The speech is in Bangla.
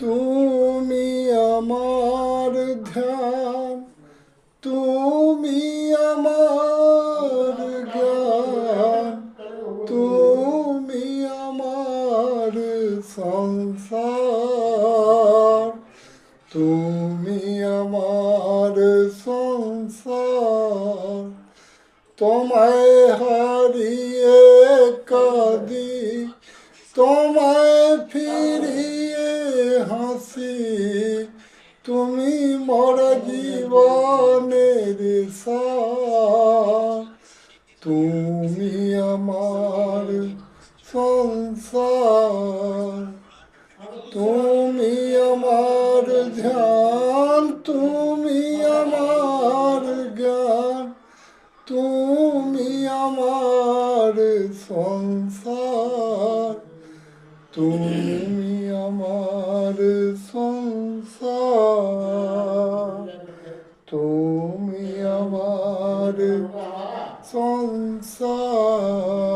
তুমি আমার ধ্যান, তুমি আমার জ্ঞান, তুমি আমার সংসার, তুমি আমার সংসার। তোমায় হারিয়ে কাঁদি, তোমায় ফিরিয়ে হাসি, তুমি মরা জীবনের সার। তুমি আমার সংসার, তুমি আমার ধ্যান, তুমি আমার জ্ঞান, তুমি আমার সংসার, তুমি আমার সংসার, তুমি আমার সংসার।